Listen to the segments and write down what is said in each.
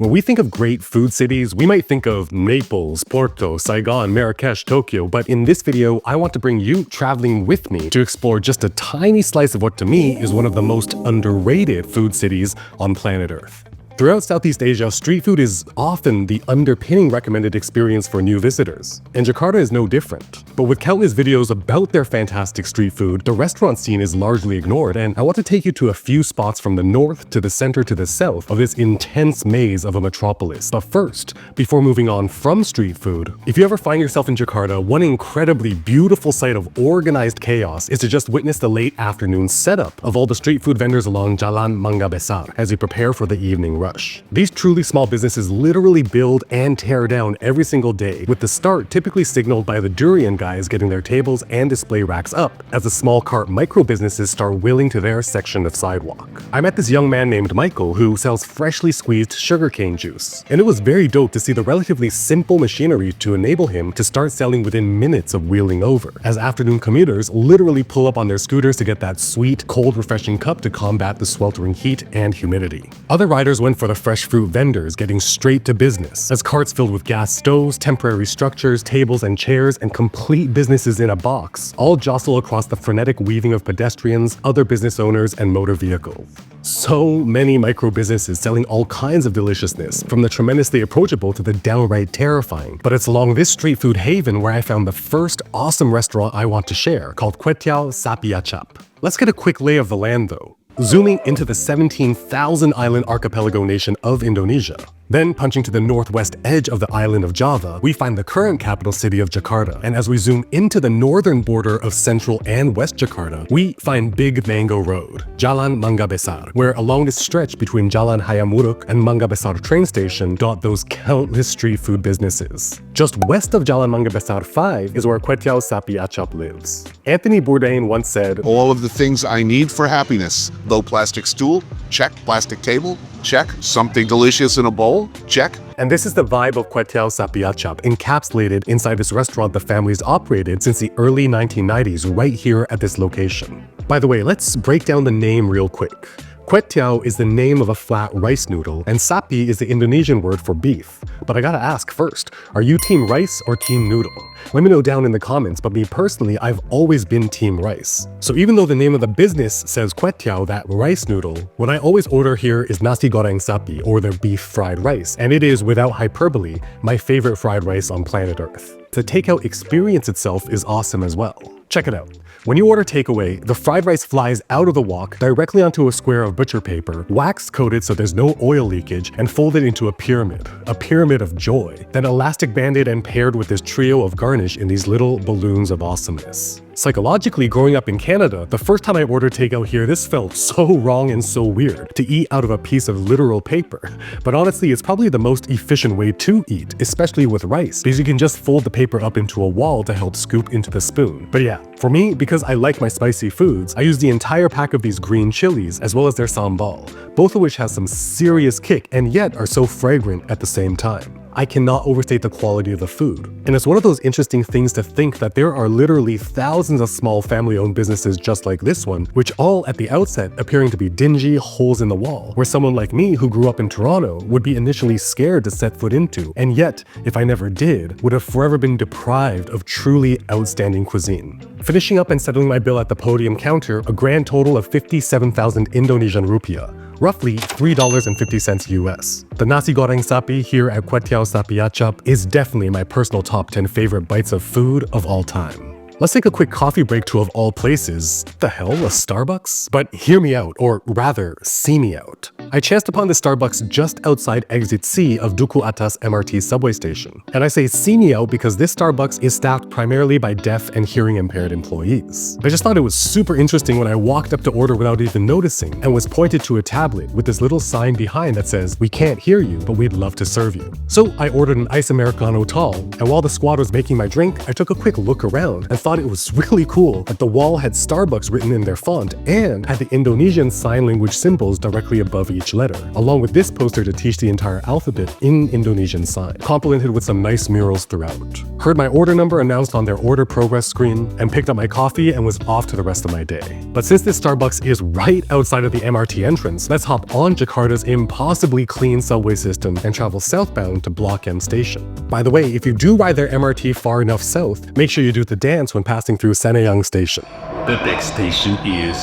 When we think of great food cities, we might think of Naples, Porto, Saigon, Marrakesh, Tokyo, but in this video, I want to bring you traveling with me to explore just a tiny slice of what to me is one of the most underrated food cities on planet Earth. Throughout Southeast Asia, street food is often the underpinning recommended experience for new visitors, and Jakarta is no different. But with countless videos about their fantastic street food, the restaurant scene is largely ignored, and I want to take you to a few spots from the north to the center to the south of this intense maze of a metropolis. But first, before moving on from street food, if you ever find yourself in Jakarta, one incredibly beautiful sight of organized chaos is to just witness the late afternoon setup of all the street food vendors along Jalan Mangga Besar as we prepare for the evening rush. These truly small businesses literally build and tear down every single day, with the start typically signaled by the durian guys getting their tables and display racks up as the small cart micro businesses start willing to their section of sidewalk. I met this young man named Michael who sells freshly squeezed sugarcane juice, and it was very dope to see the relatively simple machinery to enable him to start selling within minutes of wheeling over, as afternoon commuters literally pull up on their scooters to get that sweet, cold, refreshing cup to combat the sweltering heat and humidity. Other riders went for the fresh fruit vendors, getting straight to business, as carts filled with gas stoves, temporary structures, tables and chairs, and complete businesses in a box all jostle across the frenetic weaving of pedestrians, other business owners, and motor vehicles. So many micro businesses selling all kinds of deliciousness, from the tremendously approachable to the downright terrifying. But it's along this street food haven where I found the first awesome restaurant I want to share, called Kwe-Tiaw, Sapi, Aciap. Let's get a quick lay of the land though. Zooming into the 17,000 island archipelago nation of Indonesia. Then punching to the northwest edge of the island of Java, we find the current capital city of Jakarta. And as we zoom into the northern border of central and west Jakarta, we find Big Mango Road, Jalan Mangga Besar, where along this stretch between Jalan Hayamuruk and Mangga Besar train station dot those countless street food businesses. Just west of Jalan Mangga Besar 5 is where Kwe-Tiaw Sapi Aciap lives. Anthony Bourdain once said, "All of the things I need for happiness. Low plastic stool, check. Plastic table, check. Something delicious in a bowl, check." And this is the vibe of Kwe-Tiaw Sapi Aciap encapsulated inside this restaurant the family's operated since the early 1990s right here at this location. By the way, let's break down the name real quick. Kwe-Tiaw is the name of a flat rice noodle, and sapi is the Indonesian word for beef. But I gotta ask first, are you team rice or team noodle? Let me know down in the comments, but me personally, I've always been team rice. So even though the name of the business says Kwe-Tiaw, that rice noodle, what I always order here is nasi goreng sapi, or their beef fried rice, and it is, without hyperbole, my favorite fried rice on planet Earth. The takeout experience itself is awesome as well. Check it out. When you order takeaway, the fried rice flies out of the wok directly onto a square of butcher paper, wax coated so there's no oil leakage, and folded into a pyramid of joy, then elastic banded and paired with this trio of garnish in these little balloons of awesomeness. Psychologically, growing up in Canada, the first time I ordered takeout here, this felt so wrong and so weird, to eat out of a piece of literal paper. But honestly, it's probably the most efficient way to eat, especially with rice, because you can just fold the paper up into a wall to help scoop into the spoon. But yeah, for me, because I like my spicy foods, I use the entire pack of these green chilies as well as their sambal, both of which has some serious kick and yet are so fragrant at the same time. I cannot overstate the quality of the food. And it's one of those interesting things to think that there are literally thousands of small family-owned businesses just like this one, which all at the outset appearing to be dingy holes in the wall, where someone like me who grew up in Toronto would be initially scared to set foot into, and yet, if I never did, would have forever been deprived of truly outstanding cuisine. Finishing up and settling my bill at the podium counter, a grand total of 57,000 Indonesian rupiah, roughly $3.50 US. The nasi goreng sapi here at Kwe-Tiaw Sapi Aciap is definitely my personal top 10 favorite bites of food of all time. Let's take a quick coffee break to, of all places, the hell, a Starbucks? But hear me out, or rather, see me out. I chanced upon the Starbucks just outside Exit C of Duku Atas MRT subway station. And I say see me out because this Starbucks is staffed primarily by deaf and hearing impaired employees. I just thought it was super interesting when I walked up to order without even noticing and was pointed to a tablet with this little sign behind that says, "We can't hear you, but we'd love to serve you." So I ordered an ice Americano tall, and while the squad was making my drink, I took a quick look around and thought thought it was really cool that the wall had Starbucks written in their font and had the Indonesian sign language symbols directly above each letter, along with this poster to teach the entire alphabet in Indonesian sign, complemented with some nice murals throughout. Heard my order number announced on their order progress screen, and picked up my coffee and was off to the rest of my day. But since this Starbucks is right outside of the MRT entrance, let's hop on Jakarta's impossibly clean subway system and travel southbound to Block M station. By the way, if you do ride their MRT far enough south, make sure you do the dance when passing through Senayan station. The next station is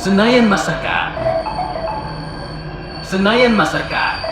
Senayan Masaka. Senayan Masaka.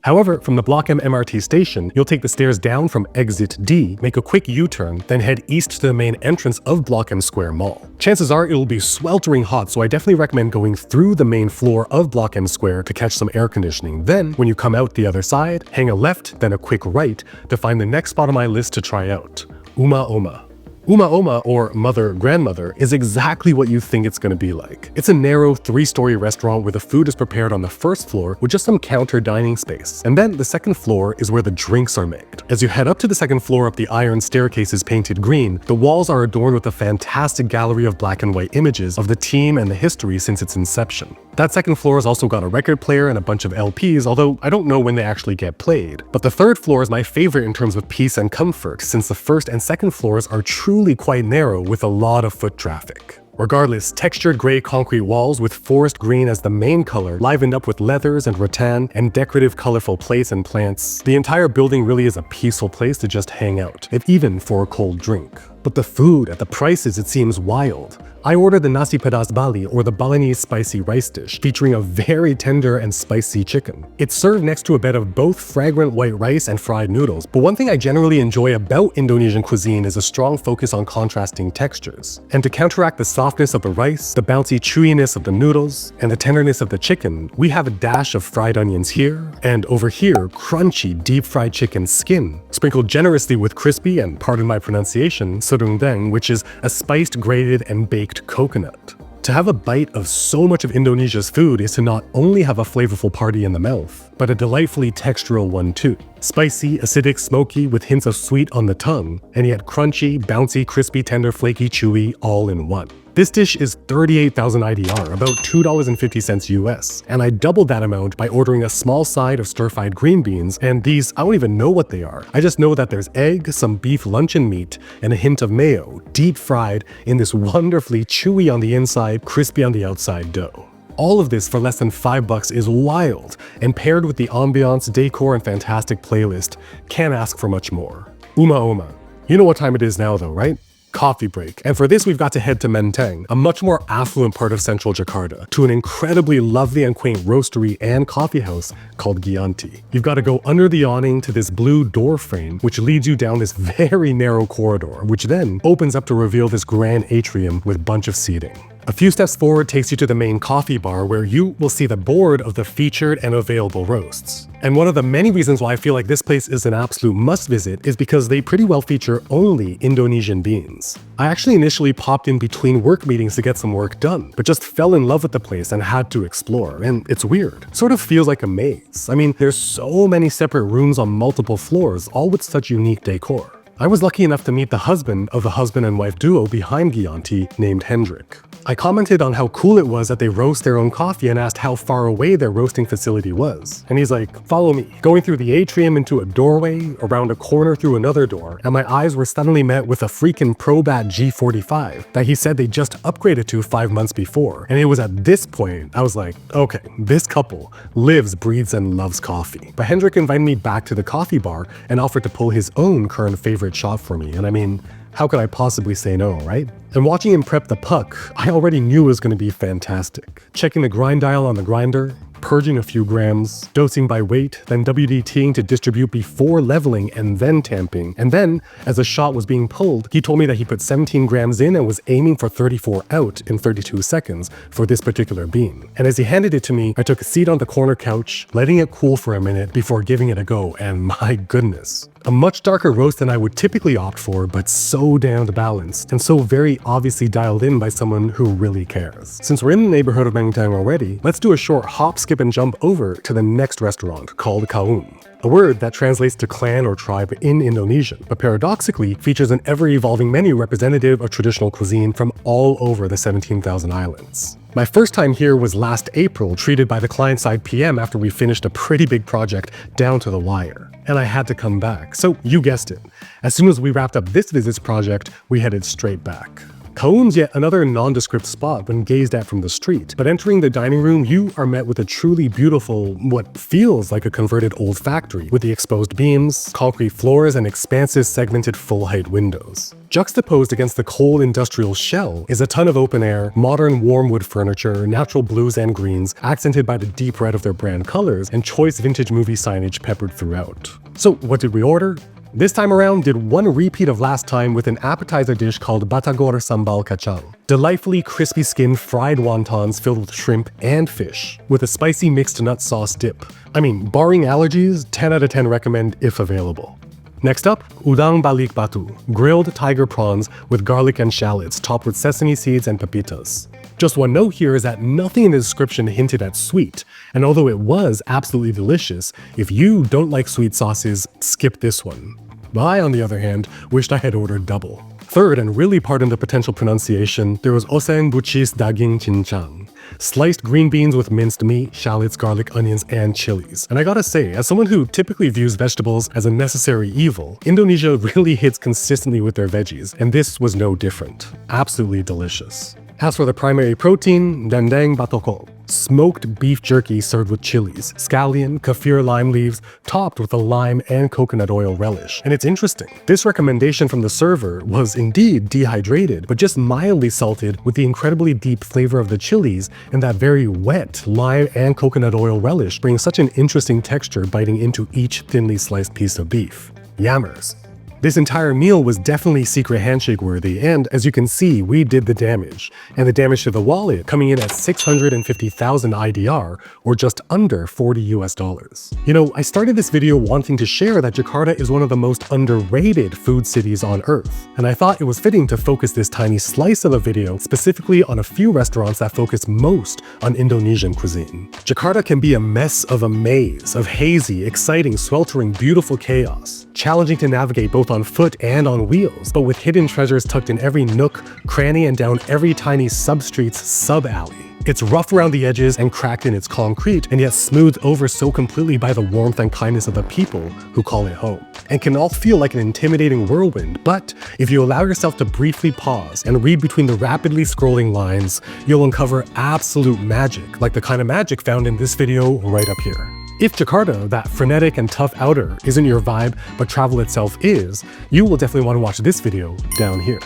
However, from the Block M MRT station, you'll take the stairs down from exit D, make a quick U-turn, then head east to the main entrance of Block M Square Mall. Chances are it'll be sweltering hot, so I definitely recommend going through the main floor of Block M Square to catch some air conditioning. Then, when you come out the other side, hang a left, then a quick right to find the next spot on my list to try out, UmaOma. UmaOma, or Mother Grandmother, is exactly what you think it's going to be like. It's a narrow 3-story restaurant where the food is prepared on the first floor with just some counter dining space. And then the second floor is where the drinks are made. As you head up to the second floor up the iron staircases painted green, the walls are adorned with a fantastic gallery of black and white images of the team and the history since its inception. That second floor has also got a record player and a bunch of LPs, although I don't know when they actually get played. But the third floor is my favorite in terms of peace and comfort, since the first and second floors are truly quite narrow with a lot of foot traffic. Regardless, textured gray concrete walls with forest green as the main color, livened up with leathers and rattan and decorative colorful plates and plants. The entire building really is a peaceful place to just hang out, if even for a cold drink. But the food, at the prices, it seems wild. I ordered the nasi pedas Bali, or the Balinese spicy rice dish, featuring a very tender and spicy chicken. It's served next to a bed of both fragrant white rice and fried noodles, but one thing I generally enjoy about Indonesian cuisine is a strong focus on contrasting textures. And to counteract the softness of the rice, the bouncy chewiness of the noodles, and the tenderness of the chicken, we have a dash of fried onions here, and over here, crunchy deep-fried chicken skin, sprinkled generously with crispy, and pardon my pronunciation, serundeng, which is a spiced, grated, and baked coconut. To have a bite of so much of Indonesia's food is to not only have a flavorful party in the mouth, but a delightfully textural one too. Spicy, acidic, smoky with hints of sweet on the tongue, and yet crunchy, bouncy, crispy, tender, flaky, chewy, all in one. This dish is 38,000 IDR, about $2.50 US, and I doubled that amount by ordering a small side of stir-fried green beans, and these, I don't even know what they are. I just know that there's egg, some beef luncheon meat, and a hint of mayo, deep fried in this wonderfully chewy on the inside, crispy on the outside dough. All of this for less than $5 is wild, and paired with the ambiance, decor, and fantastic playlist, can't ask for much more. UmaOma. You know what time it is now though, right? Coffee break. And for this, we've got to head to Menteng, a much more affluent part of central Jakarta, to an incredibly lovely and quaint roastery and coffee house called Giyanti. You've got to go under the awning to this blue door frame, which leads you down this very narrow corridor, which then opens up to reveal this grand atrium with a bunch of seating. A few steps forward takes you to the main coffee bar where you will see the board of the featured and available roasts. And one of the many reasons why I feel like this place is an absolute must visit is because they pretty well feature only Indonesian beans. I actually initially popped in between work meetings to get some work done, but just fell in love with the place and had to explore, and it's weird. Sort of feels like a maze. I mean, there's so many separate rooms on multiple floors, all with such unique decor. I was lucky enough to meet the husband of the husband and wife duo behind Giyanti named Hendrik. I commented on how cool it was that they roast their own coffee and asked how far away their roasting facility was. And he's like, follow me. Going through the atrium into a doorway, around a corner through another door, and my eyes were suddenly met with a freaking Probat G45 that he said they just upgraded to 5 months before. And it was at this point, I was like, okay, this couple lives, breathes, and loves coffee. But Hendrik invited me back to the coffee bar and offered to pull his own current favorite shot for me. And I mean, how could I possibly say no, right? And watching him prep the puck, I already knew it was going to be fantastic. Checking the grind dial on the grinder, purging a few grams, dosing by weight, then WDTing to distribute before leveling and then tamping. And then, as a shot was being pulled, he told me that he put 17 grams in and was aiming for 34 out in 32 seconds for this particular bean. And as he handed it to me, I took a seat on the corner couch, letting it cool for a minute before giving it a go, and my goodness. A much darker roast than I would typically opt for, but so damned balanced, and so very obviously dialed in by someone who really cares. Since we're in the neighborhood of Menteng already, let's do a short hop, skip, skip and jump over to the next restaurant called KAUM, a word that translates to clan or tribe in Indonesian, but paradoxically features an ever-evolving menu representative of traditional cuisine from all over the 17,000 islands. My first time here was last April, treated by the client-side PM after we finished a pretty big project down to the wire. And I had to come back, so you guessed it. As soon as we wrapped up this visits project, we headed straight back. KAUM's yet another nondescript spot when gazed at from the street, but entering the dining room, you are met with a truly beautiful, what feels like a converted old factory, with the exposed beams, concrete floors, and expansive segmented full-height windows. Juxtaposed against the cold industrial shell is a ton of open air, modern warm wood furniture, natural blues and greens, accented by the deep red of their brand colors, and choice vintage movie signage peppered throughout. So what did we order? This time around, did one repeat of last time with an appetizer dish called Batagor Sambal Kacang. Delightfully crispy skinned fried wontons filled with shrimp and fish, with a spicy mixed nut sauce dip. I mean, barring allergies, 10 out of 10 recommend if available. Next up, udang balik batu, grilled tiger prawns with garlic and shallots topped with sesame seeds and pepitas. Just one note here is that nothing in the description hinted at sweet, and although it was absolutely delicious, if you don't like sweet sauces, skip this one. I, on the other hand, wished I had ordered double. Third, and really pardon the potential pronunciation, there was oseng buchis daging cincang. Sliced green beans with minced meat, shallots, garlic, onions, and chilies. And I gotta say, as someone who typically views vegetables as a necessary evil, Indonesia really hits consistently with their veggies, and this was no different. Absolutely delicious. As for the primary protein, dendeng batoko, smoked beef jerky served with chilies, scallion, kaffir lime leaves, topped with a lime and coconut oil relish. And it's interesting, this recommendation from the server was indeed dehydrated, but just mildly salted with the incredibly deep flavor of the chilies, and that very wet lime and coconut oil relish brings such an interesting texture biting into each thinly sliced piece of beef. Yammers. This entire meal was definitely secret handshake worthy, and as you can see, we did the damage. And the damage to the wallet coming in at 650,000 IDR, or just under $40 US. You know, I started this video wanting to share that Jakarta is one of the most underrated food cities on earth, and I thought it was fitting to focus this tiny slice of a video specifically on a few restaurants that focus most on Indonesian cuisine. Jakarta can be a mess of a maze of hazy, exciting, sweltering, beautiful chaos, challenging to navigate both on foot and on wheels, but with hidden treasures tucked in every nook, cranny, and down every tiny sub-street's sub-alley. It's rough around the edges and cracked in its concrete, and yet smoothed over so completely by the warmth and kindness of the people who call it home. And can all feel like an intimidating whirlwind, but if you allow yourself to briefly pause and read between the rapidly scrolling lines, you'll uncover absolute magic, like the kind of magic found in this video right up here. If Jakarta, that frenetic and tough outer, isn't your vibe, but travel itself is, you will definitely want to watch this video down here.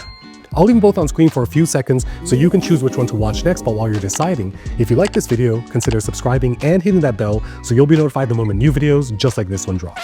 I'll leave them both on screen for a few seconds so you can choose which one to watch next, but while you're deciding, if you like this video, consider subscribing and hitting that bell so you'll be notified the moment new videos just like this one drop.